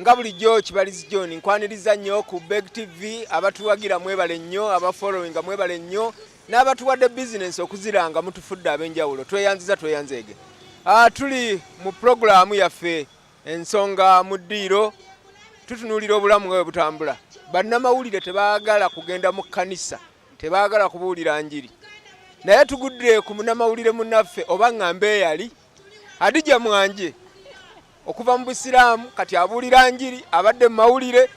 nga bulijjo Kibalizi John nkwaniriza nnyo ku Beg TV abatuwagira mwebale nnyo abafollowinga mwebale nnyo n'abatuwadde business okuziranga mutufudde ab'enjawulo tweyanzeege tuli mu programu yaffe ensonga mu ddiiro tutunuulira obulamu nga bwe butambula bannamawulire tebaagala kugenda mu kkanisa tebaagala kubuulira njiri naye tugudde ku munnamawulire munnaffe oba ŋŋambe yali Hadija Mwanje okuva mu Busiraamu kati abuulira njiri abadde mu mawulire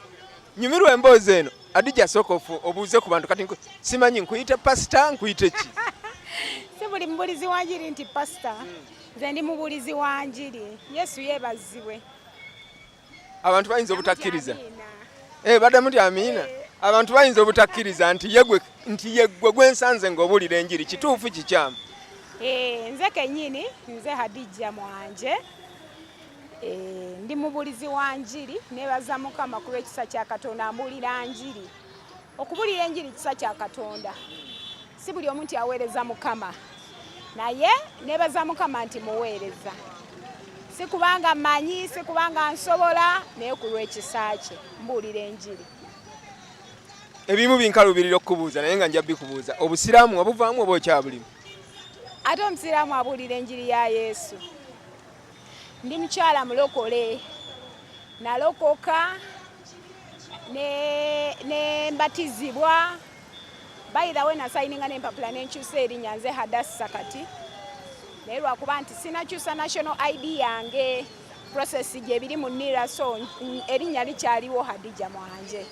nyumirwa emboozi eno Hadija sokofu obuuze ku bantu kati simanyi nkuyite pasita nkuyite ki si buli mubulizi wa njiri nti pasita nze ndi mubulizi wa njiri Yesu yeebazibwe abantu bayinza obutakkiriza badde muti amiina abantu bayinza obutakkiriza nti yegwe gwensanze ng'obuulira enjiri kituufu kikyamu nze kennyini nze Hadija Mwanje ndi mubulizi wa njiri neebaza Mukama kuba ekisa kya Katonda ambuulira njiri okubuulira enjiri kisa kya Katonda si buli omuntu aweereza Mukama naye neebaza Mukama nti muweereza si kubanga mmanyi si kubanga nsobola naye ku lw'ekisa kye mbuulira enjiri ebimu binkalubirira okubuuza naye nga nja bikubuuza obusiraamu wabuvaamu oba okyabulimu ate omusiraamu abuulira enjiri ya Yesu ndi mukyala mulokole nalokoka ne mbatizibwa bayirawe nasayininga n'empapula n'enkyusa erinnya nze Hadassa kati naye lwakuba nti sinakyusa national ID yange process gye biri mu NIRA so erinnya likyaliwo Hadija Mwanje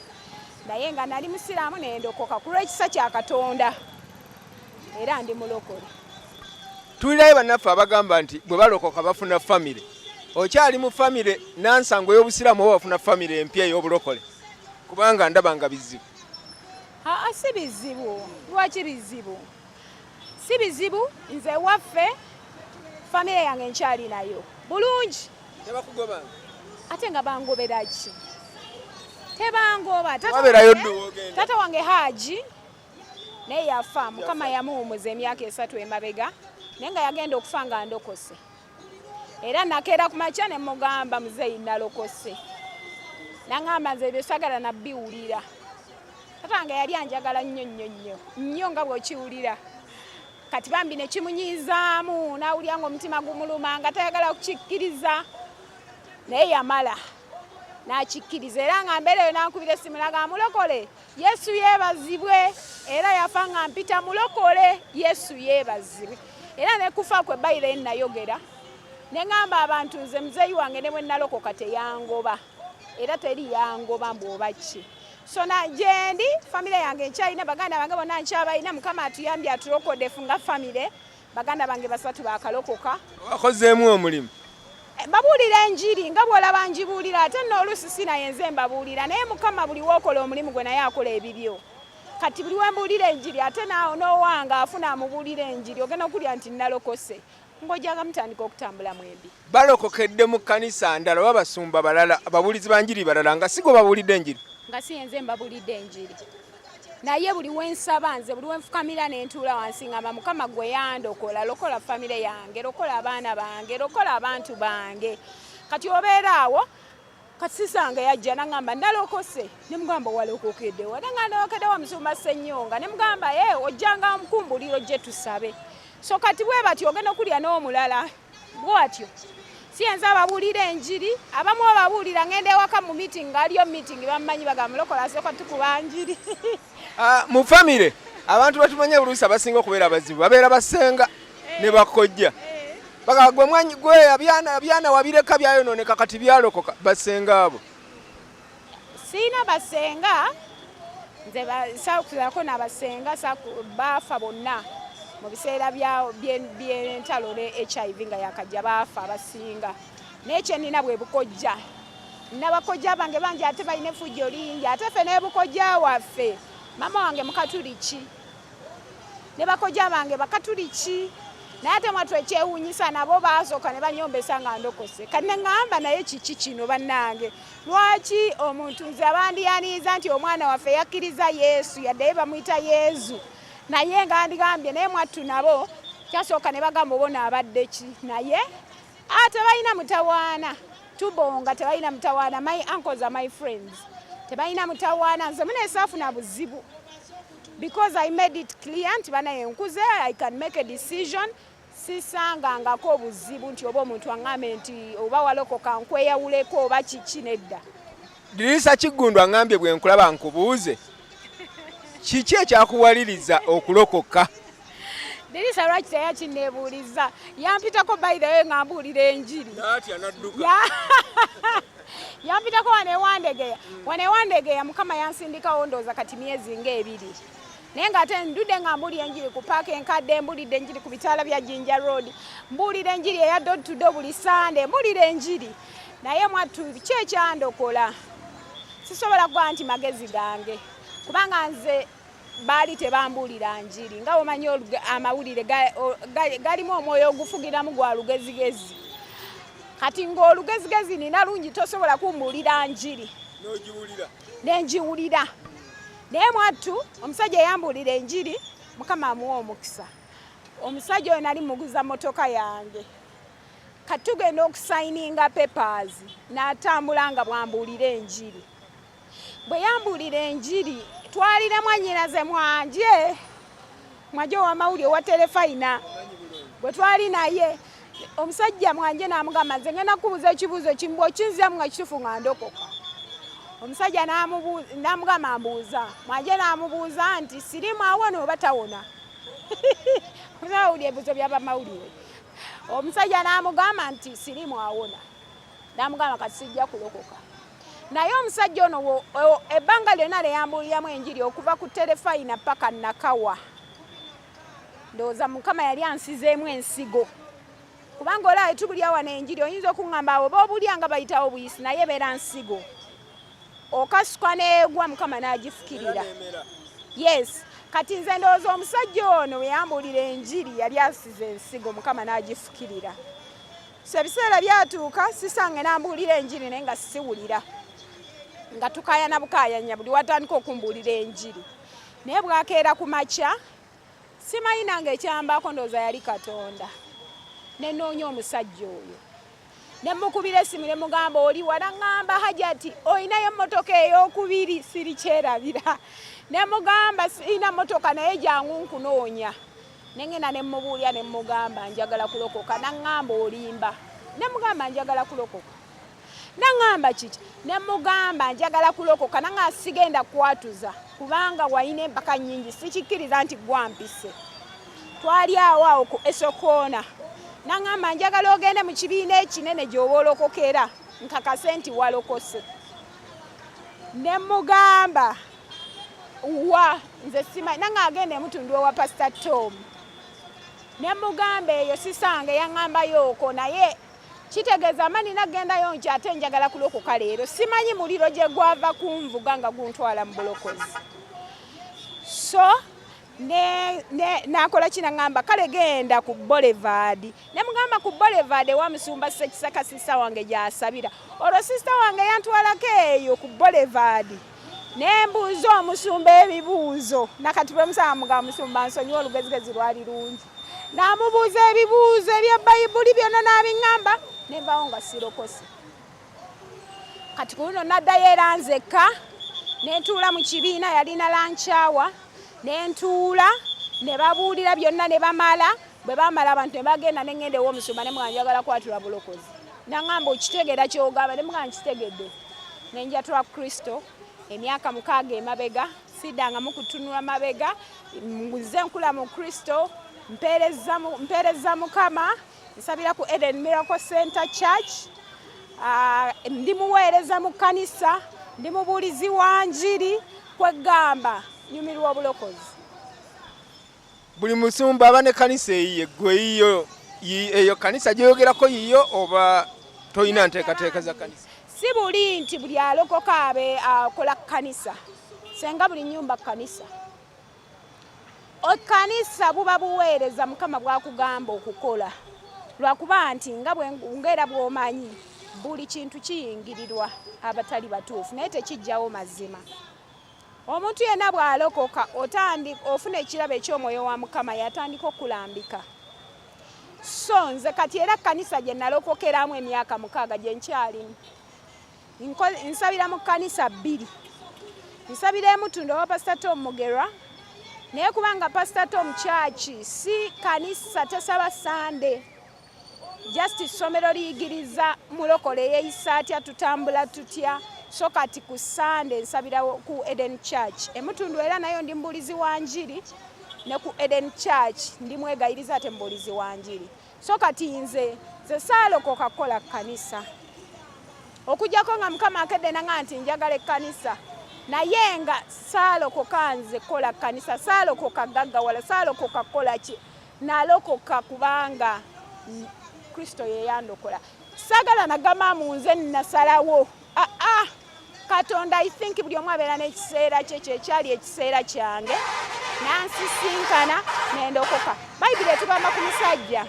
naye nga nali musiraamu nendokoka ku lw'ekisa kya Katonda era ndi mulokole tulirayo bannaffe abagamba nti bwe balokoka bafuna famire okyali mu famire nansango y'obusiraamu oba bafuna famire empya ey'obulokole kubanga ndaba nga bizibu si bizibu lwaki bizibu si bizibu nze waffe famire yange nkyali nayo bulungi tebakugobanga ate nga bangobera ki tebangoba tata wange Haji naye yafa Mukama yamuwumuza emyaka 3 emabega naye nga yagenda okufa nga ndokose era nakeera ku makya ne mugamba muzeeyi nalokose naŋŋamba nze ebyo sagala nabbiwulira tata wange yali anjagala nnyo nga bw'okiwulira kati bambi ne kimunyizaamu n'awulira ng'omutima gumuluma nga tayagala kukikkiriza naye yamala n'akikkiriza era nga mbeereyo n'ankubira essimu naga mulokole Yesu yeebazibwe era yafa nga mpita mulokole Yesu yeebazibwe era ne kufa kwe bayire nayogera ne ngamba abantu nze muzeeyi wange ne bwe nalokoka teyangoba era teri yangoba mbwoba ki so na jendi famire yange nkyalina baganda bange bonna nkyabalina Mukama atuyambye atulokodde funga famire baganda bange basatu bakalokoka wakozeemu omulimu babuulira enjiri nga bw'olaba njibuulira ate n'oluusi sinayenze mbabuulira naye Mukama buli wookola omulimu gwe naye akola ebibyo kati buli wembuulira enjiri ate naawo n'owanga afuna amubuulira enjiri ogenda okulya nti nalokose ng'ojaga mutandika okutambula mwembi balokokedde mu kkanisa ndala oba basumba balala ababuulizi ba njiri balala nga si gwe babuulidde enjiri nga si yenze mbabuulidde enjiri naye buli wensaba nze buli wenfukamira nentuula wansi ngamba Mukama gwe yandokola lokola famire yange lokola abaana bange lokola abantu bange kati obeera awo kati sisange yajja nangamba ndalokose ne mugamba walokokedde wadanga ndalokedde wa Musumba Ssennyonga ne mugamba ojjanga mukumbuliro gye tusabe so kati bwe batyo ogenda okulya n'omulala bwatyo siyenza ababuulira enjiri abamu ababuulira ngende ewaka mu meeting ng'aliyo meeting bammanyi bagamba mulokola asooka tukuba njiri mu famire abantu batumanye buluusi abasinga okubeera abazibu babeera basenga ne bakojja bagamba gwe mwanyi gwe abyana wabireka byayonooneka kati byalokoka basenga abo siina basenga nze saakuzako n'abasenga baafa bonna mu biseera by'entalo ne HIV nga yakajja baafa abasinga naye kyenina bwe bukojja n'abakojja bange bangi ate balina effujjo lingi ate ffe ne bukojja waffe mama wange mukatuliki ne bakojja bange bakatuliki naye ate mwattu ekyewuunyisa nabo baasooka ne banyombesa nga ndokose kati ne ŋŋamba naye kiki kino bannange lwaki omuntu nze abandiyaniiza nti omwana waffe yakkiriza Yesu yaddeyo bamuyita Yesu naye nga ndigambye naye mwattu nabo kyasooka ne bagamba obona abadde ki naye ate balina mutawaana tubonga tebalina mutawaana. My uncles are my friends. Tebalina mutawaana nze munesaafuna buzibu because I made it clear nti banaye nkuze I can make a decision. Sisangangako obuzibu nti oba omuntu aŋŋambe nti oba walokoka nkweyawuleko oba kiki nedda. Dirisa Kiggundu aŋŋambye bwe nkulaba nkubuuze kiki ekyakuwaliriza okulokoka? Dirisa lwaki teyakinneebuuliza yampitako by the way ng'ambuulira enjiri. Naatya n'adduka. Yampitako wanewandegeya Mukama yansindikawo ndowooza kati myezi ng'ebiri. Naye ng'ate ndudde nga mbuulira enjiri ku paaka enkadde, mbuulidde enjiri ku bitaala bya Jinja Road, mbuulira enjiri eya Door to Door buli Sande, mbuulira enjiri. Naye mwattu ki ekyandokola? Sisobola kuba nti magezi gange kubanga nze baali tebambuulira njiri nga omanyi amawulire galimu omwoyo ogufugiramu gwa lugezigezi. Kati ng'olugezigezi nina lungi tosobola kumbuulira njiri nenjiwulira. Naye mwattu omusajja eyambuulira enjiri Mukama amuwa omukisa. Omusajja oyo nali muguza motoka yange kati tugenda okusayininga papers n'atambula nga bwambuulira enjiri. Bwe yambuulira enjiri twalira mwannyinaze mwanje ow'amawulire owa Telefayina bwe twali naye omusajja mwanje n'amugamba nze ngenda kubuuza ekibuuzo kimu bw'okinziramu nga kituufu nga ndokoka. Omusajja n'amugamba mbuuza. Mwanje n'amubuuza nti sirimu awona oba tawona? Awulira ebibuuzo by'abamawulire. Omusajja n'amugamba nti sirimu awona. N'amugamba kati sijja kulokoka. Naye omusajja ono ebbanga lyonna lyeyambuuliramu enjiri okuva ku Telefayina paka Nakawa. Ndowooza Mukama yali ansizeemu ensigo. Kubanga olaba tubulya wano enjiri oyinza okuŋŋamba abo boobulya nga bayitawo buyisi naye beera nsigo. Okasuka n'egwa Mukama n'agifukirira. Yes. Kati nze ndowooza omusajja ono we yambuulira enjiri yali asize ensigo Mukama n'agifukirira. So ebiseera byatuuka sisange n'ambuulira enjiri naye nga siwulira. Nga tukaayana bukaayanya buli watandika okumbuulira enjiri. Naye bwakeera ku makya simanyi nange ekyambaako ndowooza yali Katonda. Ne nnoonya omusajja oyo. Ne mukubira essimu ne mugamba oli wala ŋŋamba Hajati oyinayo emmotoka ey'okubiri sirikyerabira. Ne mugamba sirina mmotoka naye jangu nkunoonya. Ne ngenda ne mubuulya ne mugamba njagala kulokoka. Naŋŋamba olimba. Ne mugamba njagala kulokoka. Naŋŋamba kiki? Ne mugamba njagala kulokoka nanga sigenda kwatuza kubanga wayina empaka nnyingi sikikkiriza nti gwampise. Twali awo ku Esokoona. Naŋŋamba njagala ogende mu kibiina ekinene gy'oba olokokera nkakase nti walokose. Ne mugamba nze simanyi nanga agenda emutundu owa Pastor Tom. Ne mugamba eyo sisange yaŋŋambayo okwo naye kitegeeza mani nagendayo nti ate njagala kulokoka leero simanyi muliro gye gwava kunvuga nga guntwala mu bulokozi. So nakola kinaŋŋamba kale genda ku Boulevard. Ne mugamba ku Boulevard ewa Musumba Ssekisaka sista wange gy'asabira. Olwo sista wange yantwalako eyo ku Boulevard. Ne mbuuza omusumba ebibuuzo. Nakati bwe musaba mugamba Musumba nsonyiwa olugezigezi lwali lungi. N'amubuuza ebibuuzo ebya Bayibuli byonna n'abiŋŋamba ne nvaawo nga sirokose. Kati ku luno naddayo era nzekka ne ntuula mu kibiina yalina lanchawa. Ne ntuula ne babuulira byonna ne bamala. Bwe bamala abantu ne bagenda ne ŋŋenda ew'omusumba ne mugamba njagala kwatula bulokozi. Naŋŋamba okitegeera ky'ogamba ne mugamba nkitegedde. Ne njatula Kristo emyaka 6 emabega siddangamu kutunula mabega nguze nkula mu Kristo mpeereza Mukama nsabira ku Eden Miracle Center Church. Ndi muweereza mu kkanisa ndi mubuulizi wa njiri kwegamba nyumirwa obulokozi. Buli musumba aba ne kanisa eyiye gwe eyo kanisa gyoyogerako yiyo oba toyina nteekateeka za kanisa? Si buli nti buli alokoka abe akola kanisa. Senga buli nyumba kanisa. Kanisa buba buweereza Mukama bwakugamba okukola. Lwakuba nti nga ngera bw'omanyi buli kintu kiyingirirwa abatali batuufu naye tekijjawo mazima. Omuntu yenna bw'alokoka ofuna ekirabo eky'omwoyo wa Mukama yatandika okulambika. so nze kati era kanisa gye nalokokeramu emyaka 6 gye nkyalimu nsabira mu kanisa 2 nsabira emu tunda wa Pastor Tom Mugerwa naye kubanga Pastor Tom Church si kanisa tesaba Sunday just somero liyigiriza mulokole yeeyisa atya tutambula tutya so kati ku Sunday nsabira ku Eden Church emutundu era nayo ndi mbulizi wa njiri ne ku Eden Church ndi mwegayiriza ate mbulizi wa njiri so kati nze saalokoka kukola kanisa okujjako nga Mukama akedde nanga nti njagala kanisa naye nga saalokoka nze kola kanisa saalokoka gaggawala saalokoka kola ki nalokoka kubanga Kristo ye yandokola sagala nagama mu nze nasalawo Katonda I think buli omu abeera n'ekiseera kye kyekyali ekiseera kyange nansisinkana nendokoka Bayibuli etugamba ku musajja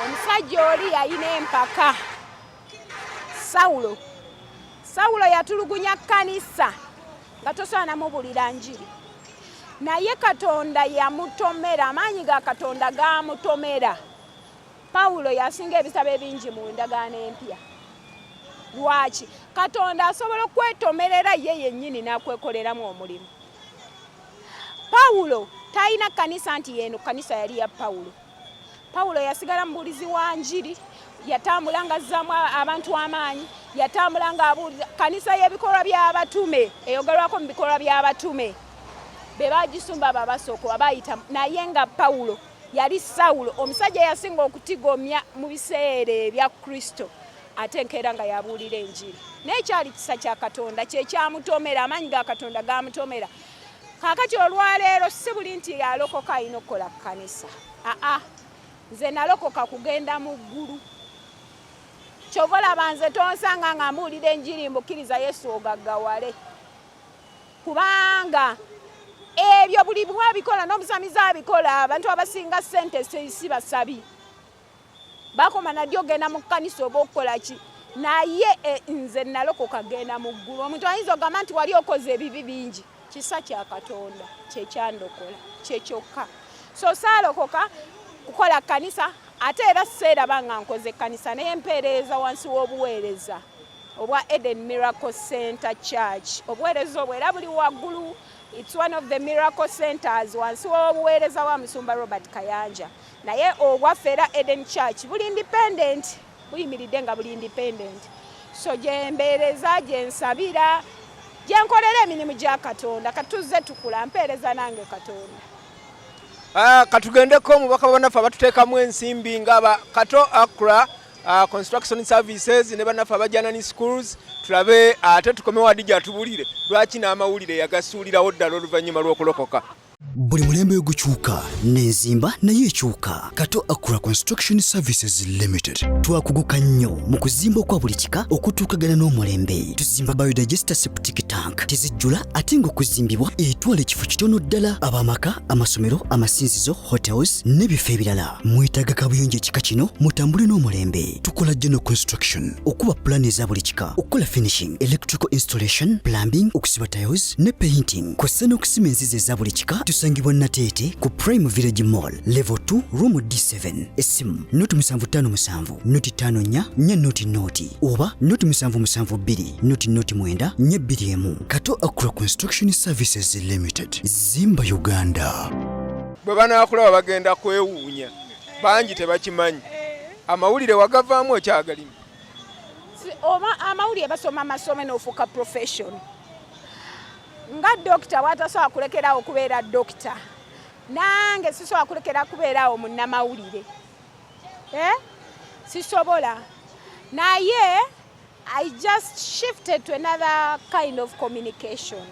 omusajja oli yalina empaka Sawulo yatulugunya kanisa nga tosobola namubulira njiri naye Katonda yamutomera amaanyi ga Katonda gamutomera Pawulo yasinga ebitabo ebingi mu ndagaano empya lwaki Katonda asobola okwetomerera ye yennyini n'akwekoleramu omulimu Pawulo talina kanisa nti yeno kanisa yali ya Pawulo yasigala mubulizi wa njiri yatambula nga azzamu abantu amaanyi yatambula nga abuuliza kanisa y'ebikolwa by'abatume eyogerwako mu bikolwa by'abatume be bagisumba babasooka abayita naye nga Pawulo yali Sawulo omusajja yasinga okutigomya mu biseera ebya Kristo ate nkeera nga yabuulira enjiri n'ekyali kisa kya Katonda kye kyamutomera amaanyi ga Katonda gamutomera kaakati olwaleero si buli nti yalokoka alina okukola kanisa nze nalokoka kugenda mu ggulu kyova olaba nze tonsanga nga mbuulira enjiri mbukkiriza Yesu ogaggawale kubanga ebyo buli mwabikola n'omusamizi abikola abantu abasinga ssente si basabi bakoma nadyo ogenda mu kkanisa oba okukola ki naye nze nalokoka genda mu ggulu omuntu ayinza ogamba nti wali okoze ebibi bingi kisa kya Katonda kyekyandokola kyekyokka so saalokoka kukola kanisa ate era seeraba nga nkoze kanisa naye mpeereza wansi w'obuweereza obwa Eden Miracle Center Church obuweereza obwo era buli waggulu it's one of the miracle centers wansi w'obuweereza wa Musumba Robert Kayanja naye obwaffe era Eden Church buli independent buyimiridde nga buli independent so gyembeereza gyensabira gyenkolera emirimu gya Katonda katuzze tukula mpeereza nange Katonda katugendeko mubaka bannaffe abatuteekamu ensimbi ng'aba Kato Accra construction services ne bannaffe abajanani schools tulabe ate tukome wadi gyatubulire lwaki n'amawulire yagasuulirawo ddala oluvannyuma lw'okulokoka buli mulembe gukyuka n'enzimba naye ekyuka Kato Accra Construction Services Limited twakuguka nnyo mu kuzimba okwa buli kika okutuukagana n'omulembe tuzimba biodigester septic tank tezijjula ate ng'okuzimbibwa etwala ekifo kitono ddala ab'amaka amasomero amasinzizo hotels n'ebifo ebirala mwetaaga kabuyonjo ekika kino mutambule n'omulembe tukola general construction okuba plan eza buli kika okukola finishing electrical installation plumbing okusiba tiles ne painting kw'ossa n'okusima enzizi eza buli kika tusangibwa Nateete ku Prime Village Mall level 2 room D7 esimu noti 757 noti 54 nya noti oba noti 772 noti 9 nya 21 Kato Accra Construction Services Limited Zimba Uganda bwe banaakulaba bagenda kwewuunya bangi tebakimanyi amawulire wagavaamu ekyagalimu amawulire basoma amasome n'ofuuka profession nga dokita watasobola kulekerawo okubeera dokita nange sisobola kulekera kubeerawo munnamawulire sisobola naye I just shifted to another kind of communication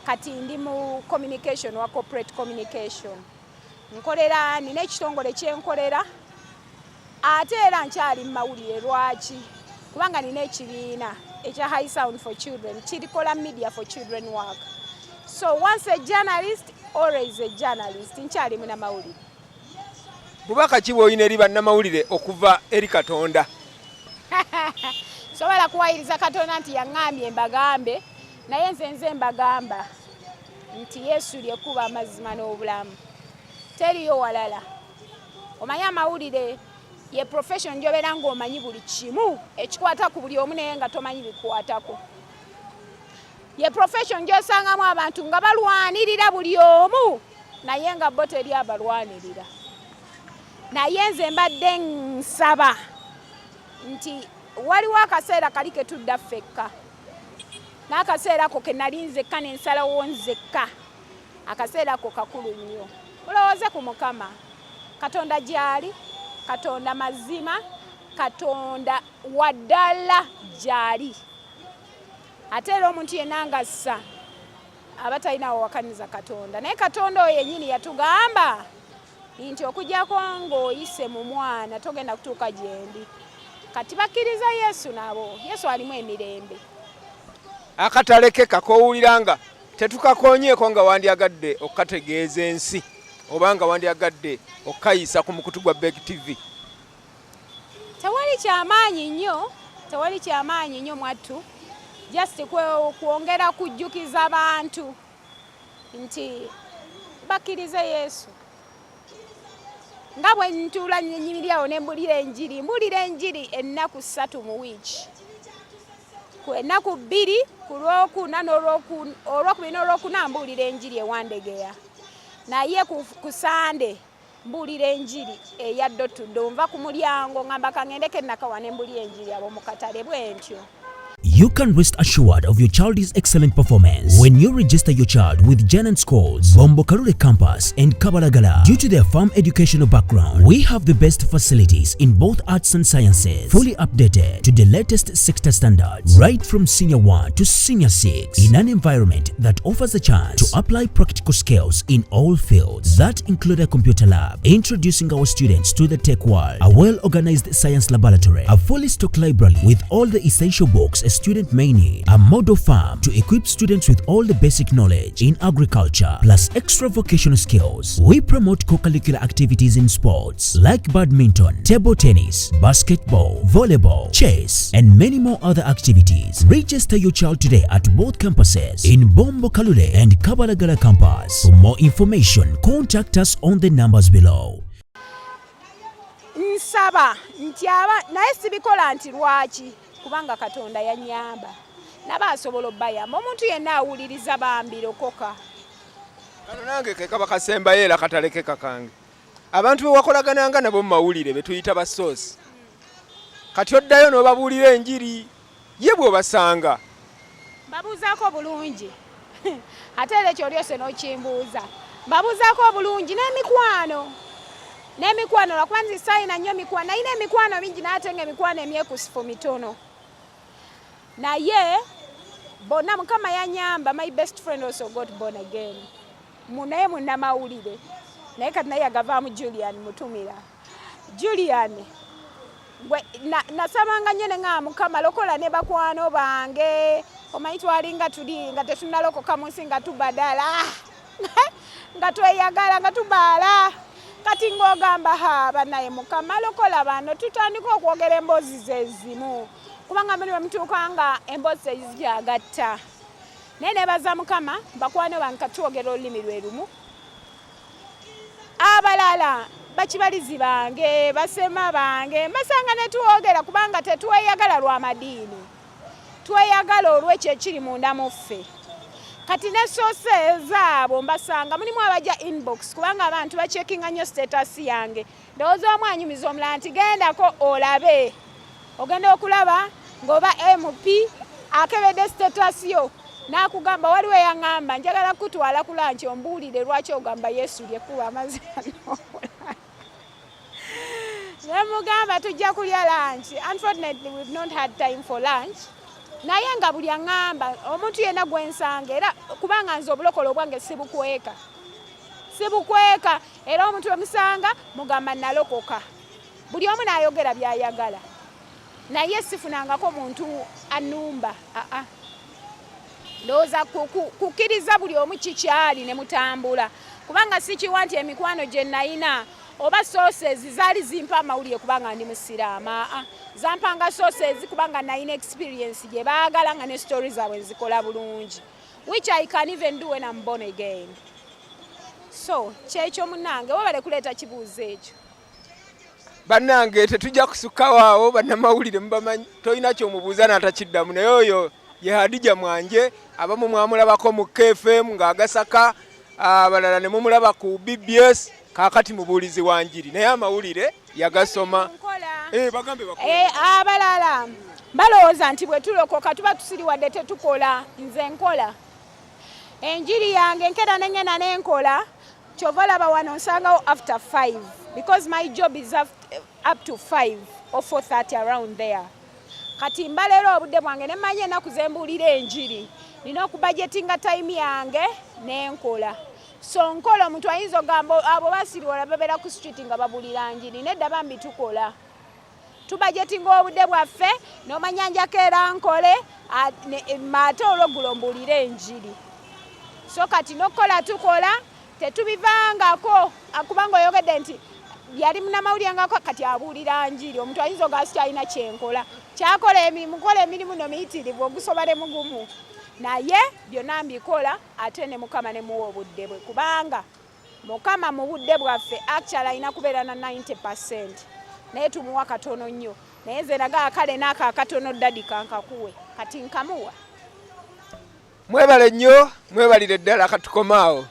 kati ndi mu communication wa corporate communication nkolera nina ekitongole kyenkolera ate era nkyali mu mawulire lwaki kubanga nina ekibiina ekya High Sound for Children kirikola media for children work so once a journalist always a journalist nkyali mu namawulire bubaka ki bw'olina eri bannamawulire okuva eri Katonda sobola kuwayiriza Katonda nti yaŋŋambye mbagambe naye nze mbagamba nti Yesu lyekuba amazima n'obulamu teriyo walala Omanya amawulire ye profession gy'obeera ng'omanyi buli kimu ekikwata ku buli omu naye nga tomanyi bikwatako. Ye profession gy'osangamu abantu nga balwanirira buli omu naye nga bo teri abalwanirira. Naye nze mbadde nsaba nti waliwo akaseera kali ke tudda ffekka. N'akaseera ako ke nali nzekka ne nsalawo nzekka. Akaseera ako kakulu nnyo. Mulowooze ku Mukama. Katonda gy'ali, Katonda mazima, Katonda waddala gy'ali. Ate era omuntu yenna ng'assa aba talina wawakaniza Katonda. Naye Katonda oyo yennyini yatugamba nti okujjako ng'oyise mu mwana togenda kutuuka gye ndi. Kati bakkiriza Yesu nabo. Yesu alimu emirembe. Akatale ke kakowulira nga tetukakonyeeko nga wandyagadde okukategeeza ensi oba nga wandyagadde okukayisa ku mukutu gwa Beg TV. Tewali kyamaanyi nnyo mwattu. Just kwongera kujjukiza abantu nti bakkirize Yesu. Nga bwe ntuula nyimirirawo ne mbulira enjiri ennaku 3 mu wiiki. Ku ennaku 2 ku Lwokuna n'Olwokubiri n'Olwokuna mbuulira enjiri ewandegeya. Naye ku Sande mbuulira enjiri eya ddotuddo nva ku mulyango ngamba kangendeko ennakawa ne mbulira enjiri abo mu katale bwentyo. You can rest assured of your child's excellent performance when you register your child with Janan Schools, Bombo Kalule Campus and Kabalagala. Due to their firm educational background, we have the best facilities in both arts and sciences, fully updated to the latest sector standards, right from Senior 1 to Senior 6, in an environment that offers a chance to apply practical skills in all fields. That include a computer lab, introducing our students to the tech world, a well-organized science laboratory, a fully stocked library with all the essential books a student may need, a model farm to equip students with all the basic knowledge in agriculture, plus extra vocational skills. We promote co-curricular activities in sports like badminton, table tennis, basketball, volleyball, chess, and many more other activities. Register your child today at both campuses in Bombo Kalule and Kabalagala campus. For more information, contact us on the numbers below. Nsaba nti naye sibikola nti lwaki kubanga Katonda yanyamba naba asobola obbayamba omuntu yenna awuliriza bambirokoka. Kano nange ke kaba kasemba era kataleke kakange. Abantu bewakolagananga nabo mu mawulire betuyita ba source. Kati oddayo n'obabuulira enjiri ye bw'obasanga. Babuuzaako bulungi. Ate era ekyo lyose n'okimbuuza. Babuuzaako bulungi n'emikwano lwakubanza sayina nnyo mikwano. Nayina emikwano mingi n'ate ng'emikwano emyekusifu mitono. Naye bonna Mukama yanyamba. My best friend also got born again. Naye munnamawulire. Naye kati naye agavaamu Julian mutumira. Julian nasabanga nnyo ne nga Mukama lokola ne bakwano bange. Omanyi twalinga tuli nga tetunnalokoka mu nsi nga tubadala. Nga tweyagala nga tubaala. Kati ng'ogamba banaye Mukama lokola bano tutandika okwogera emboozi ze zimu. Kubanga mbere mutuuka nga emboozi ezijagatta. Naye nebaza Mukama bakwano bange katwogera olulimi lwe lumu. Abalala bakibalizi bange basema bange mbasanga ne tuwogera kubanga tetweyagala lwa madiini. Tweyagala olw'ekyo ekiri munda mu ffe. Kati ne sources abo mbasanga mulimu abajja inbox kubanga abantu bacheckinga nnyo status yange. Ndowooza omwanyumiza omulala nti gendako olabe. Ogenda okulaba ng'oba MP akebedde status yo n'akugamba waliwo yaŋŋamba njagala kutwala ku lunch ombuulire lwaki ogamba Yesu lyekkuba amazima n'okola. Ne mugamba tujja kulya lunch. Unfortunately we've not had time for lunch. Naye nga buli aŋŋamba omuntu yenna gwensanga era kubanga nze obulokole obwange sibukweka era omuntu omusanga mugamba nalokoka. Buli omu n'ayogera by'ayagala. Naye sifunangako muntu annumba. Ndowooza kukkiriza buli omu kikyali ne mutambula. Kubanga si kiwa nti emikwano gye nayina oba sources zaali zimpa amawulire kubanga ndi musiraamu. Zampanga sources kubanga nayina experience gye baagala nga ne stories zaabwe zikola bulungi. Which I can even do when I'm born again. So, kyekyo munnange wabale kuleeta kibuuzo ekyo. bannange tetujja kusukkawo awo bannamawulire mubamanyi tolina kyomubuuza n'atakiddamu naye oyo ye Hadija Mwanje abamu mwamulabako mu KFM ng'agasaka abalala ne mumulaba ku BBS kaakati mubuulizi wa njiri naye amawulire yagasoma bagambe abalala balowooza nti bwe tulokoka tuba tusiriwadde tetukola nze nkola enjiri yange nkera nengenda nenkola kyova laba wano nsangawo after 5 because my job is up to 5 or 4:30 around there kati mbalero obudde bwange nemanye enaku zembuulira enjiri nina okubudgetinga time yange nenkola so nkola omuntu ayinza ogamba abo basiriwala babeera ku street nga babuulira njiri nedda bambi tukola tubudgetinga obudde bwaffe n'omanya njako era nkole ate olw'oggulo mbuulira enjiri so kati nokukola tukola tetubivangako kubanga oyogedde nti yali munnamawulire ngako kati abuulira njiri omuntu ayinza ogasiti alina kyenkola kyakola emirimu nomiyitirivu ogusobole mugumu naye byonna mbikola ate ne Mukama ne muwa obudde bwe kubanga Mukama mu budde bwaffe actually alina kubeera na 90% naye tumuwa katono nnyo naye nze nagaa kale n'ako akatono ddadi kankakuwe kati nkamuwa mwebale nnyo mwebalire ddala katukomaawo